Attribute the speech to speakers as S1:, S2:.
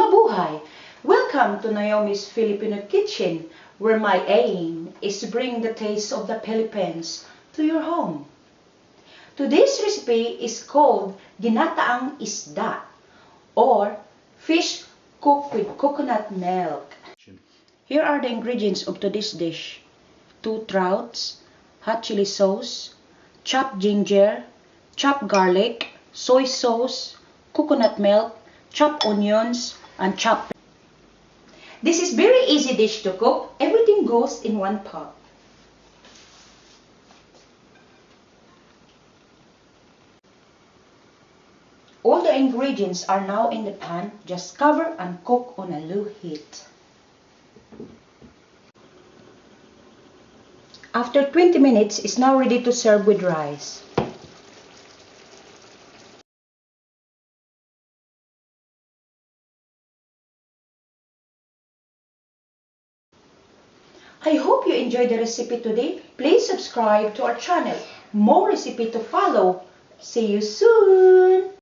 S1: Mabuhay! Welcome to Naomi's Filipino Kitchen, where my aim is to bring the taste of the Philippines to your home. Today's recipe is called Ginataang Isda, or fish cooked with coconut milk. Here are the ingredients of today's dish: 2 trouts, hot chili sauce, chopped ginger, chopped garlic, soy sauce, coconut milk, chopped onions, and chopped. This is very easy dish to cook. Everything goes in one pot. All the ingredients are now in the pan. Just cover and cook on a low heat. After 20 minutes, it's now ready to serve with rice. I hope you enjoyed the recipe today. Please subscribe to our channel. More recipe to follow. See you soon!